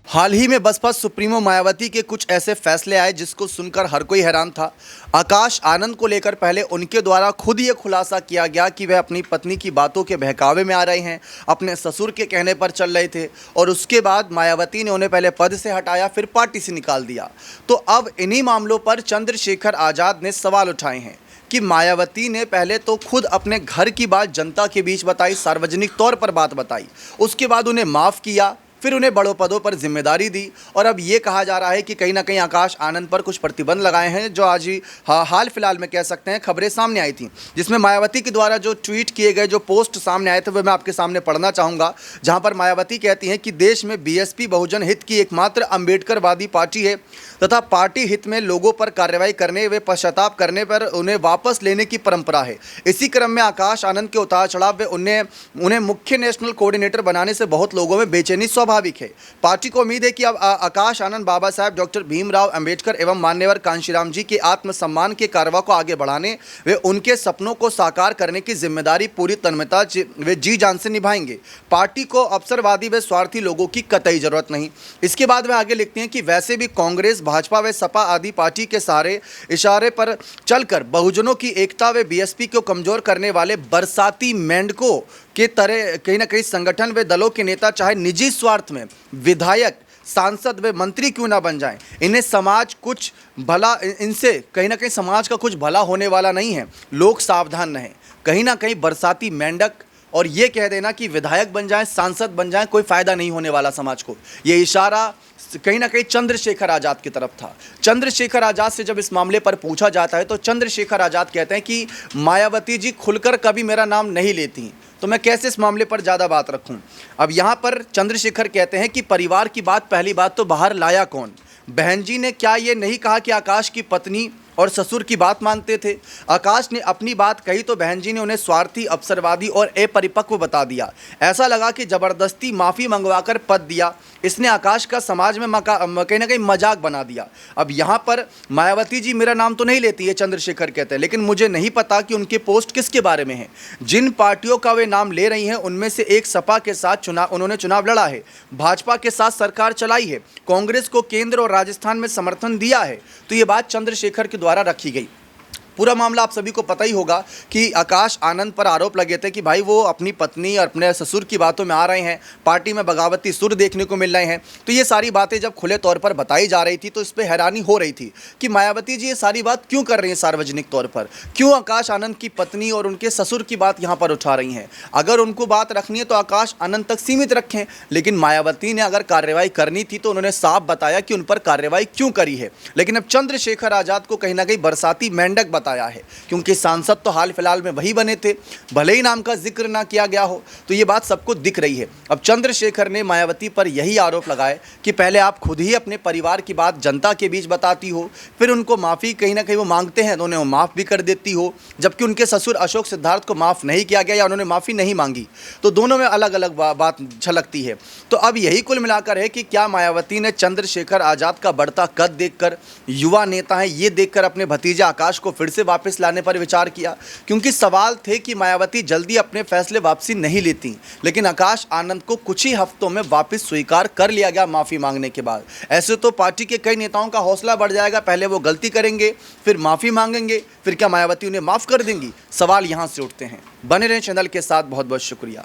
हाल ही में बसपा सुप्रीमो मायावती के कुछ ऐसे फैसले आए जिसको सुनकर हर कोई हैरान था। आकाश आनंद को लेकर पहले उनके द्वारा खुद ये खुलासा किया गया कि वह अपनी पत्नी की बातों के बहकावे में आ रहे हैं, अपने ससुर के कहने पर चल रहे थे और उसके बाद मायावती ने उन्हें पहले पद से हटाया, फिर पार्टी से निकाल दिया। तो अब इन्हीं मामलों पर चंद्रशेखर आज़ाद ने सवाल उठाए हैं कि मायावती ने पहले तो खुद अपने घर की बात जनता के बीच बताई, सार्वजनिक तौर पर बात बताई, उसके बाद उन्हें माफ़ किया, फिर उन्हें बड़ों पदों पर जिम्मेदारी दी और अब ये कहा जा रहा है कि कहीं ना कहीं आकाश आनंद पर कुछ प्रतिबंध लगाए हैं, जो आज ही हाल फिलहाल में कह सकते हैं खबरें सामने आई थी, जिसमें मायावती के द्वारा जो ट्वीट किए गए, जो पोस्ट सामने आए थे, वह मैं आपके सामने पढ़ना चाहूँगा। जहाँ पर मायावती कहती हैं कि देश में बीएसपी बहुजन हित की एकमात्र अम्बेडकरवादी पार्टी है तथा पार्टी हित में लोगों पर कार्रवाई करने व पश्चाताप करने पर उन्हें वापस लेने की परंपरा है। इसी क्रम में आकाश आनंद के उतार चढ़ाव व उन्हें मुख्य नेशनल कोऑर्डिनेटर बनाने से बहुत लोगों में बेचैनी स्वाभाविक है। पार्टी को उम्मीद है कि अब आकाश आनंद बाबा साहेब डॉक्टर भीमराव अंबेडकर एवं मान्यवर कांशीराम जी के आत्मसम्मान के कार्रवाई को आगे बढ़ाने व उनके सपनों को साकार करने की जिम्मेदारी पूरी तन्मयता व जी जान से निभाएंगे। पार्टी को अवसरवादी व स्वार्थी लोगों की कतई जरूरत नहीं। इसके बाद वे आगे लिखते हैं कि वैसे भी कांग्रेस, भाजपा व सपा आदि पार्टी के सारे इशारे पर चलकर बहुजनों की एकता व बीएसपी को कमजोर करने वाले बरसाती मेंढकों के तरह कहीं ना कहीं संगठन व दलों के नेता चाहे निजी स्वार्थ में विधायक, सांसद व मंत्री क्यों ना बन जाएं, इन्हें समाज कुछ भला, इनसे कहीं ना कहीं समाज का कुछ भला होने वाला नहीं है। लोग सावधान रहें। कहीं ना कहीं बरसाती मेंढक और ये कह देना कि विधायक बन जाएं, सांसद बन जाएं, कोई फ़ायदा नहीं होने वाला समाज को। ये इशारा कहीं ना कहीं चंद्रशेखर आज़ाद की तरफ था। चंद्रशेखर आज़ाद से जब इस मामले पर पूछा जाता है तो चंद्रशेखर आज़ाद कहते हैं कि मायावती जी खुलकर कभी मेरा नाम नहीं लेती, तो मैं कैसे इस मामले पर ज़्यादा बात रखूं। अब यहाँ पर चंद्रशेखर कहते हैं कि परिवार की बात, पहली बात तो बाहर लाया कौन? बहन जी ने क्या ये नहीं कहा कि आकाश की पत्नी और ससुर की बात मानते थे? आकाश ने अपनी बात कही तो बहन जी ने उन्हें स्वार्थी, अवसरवादी और अपरिपक्व बता दिया। ऐसा लगा कि ज़बरदस्ती माफ़ी मंगवाकर पद दिया। इसने आकाश का समाज में कहीं ना कहीं मजाक बना दिया। अब यहाँ पर मायावती जी मेरा नाम तो नहीं लेती है, चंद्रशेखर कहते हैं, लेकिन मुझे नहीं पता कि उनके पोस्ट किसके बारे में है। जिन पार्टियों का वे नाम ले रही हैं उनमें से एक सपा के साथ उन्होंने चुनाव लड़ा है, भाजपा के साथ सरकार चलाई है, कांग्रेस को केंद्र और राजस्थान में समर्थन दिया है। तो ये बात चंद्रशेखर के द्वारा रखी गई। पूरा मामला आप सभी को पता ही होगा कि आकाश आनंद पर आरोप लगे थे कि भाई वो अपनी पत्नी और अपने ससुर की बातों में आ रहे हैं, पार्टी में बगावती सुर देखने को मिल रहे हैं। तो ये सारी बातें जब खुले तौर पर बताई जा रही थी तो इस पर हैरानी हो रही थी कि मायावती जी ये सारी बात क्यों कर रही हैं सार्वजनिक तौर पर, क्यों आकाश आनंद की पत्नी और उनके ससुर की बात यहाँ पर उठा रही हैं। अगर उनको बात रखनी है तो आकाश आनंद तक सीमित रखें, लेकिन मायावती ने अगर कार्रवाई करनी थी तो उन्होंने साफ बताया कि उन पर कार्रवाई क्यों करी है। लेकिन अब चंद्रशेखर आज़ाद को कहीं ना कहीं बरसाती मेंढक बताया है, क्योंकि सांसद तो हाल फिलहाल में वही बने थे, भले ही नाम का जिक्र ना किया गया हो। तो ये बात सबको दिख रही है। अब चंद्रशेखर ने मायावती पर यही आरोप लगाए कि पहले आप खुद ही अपने परिवार की बात जनता के बीच बताती हो, फिर उनको माफ़ी कहीं ना कहीं वो मांगते हैं तो उन्हें वो माफ़ भी कर देती हो, जबकि उनके ससुर अशोक सिद्धार्थ को माफ़ नहीं किया गया या उन्होंने माफ़ी नहीं मांगी। तो दोनों में अलग अलग बात झलकती है। तो अब यही कुल मिलाकर है कि क्या मायावती ने चंद्रशेखर आज़ाद का बढ़ता कद देखकर, युवा नेता है ये देखकर, अपने भतीजे आकाश को फिर से वापस लाने पर विचार किया? क्योंकि सवाल थे कि मायावती जल्दी अपने फैसले वापसी नहीं लेती, लेकिन आकाश आनंद को कुछ ही हफ्तों में वापस स्वीकार कर लिया गया माफ़ी मांगने के बाद। ऐसे तो पार्टी के कई नेताओं का हौसला बढ़ जाएगा, पहले वो गलती करेंगे, फिर माफ़ी मांगेंगे, फिर क्या मायावती उन्हें माफ़ कर देंगी? सवाल यहाँ से उठते हैं। बने रहें चैनल के साथ। बहुत बहुत शुक्रिया।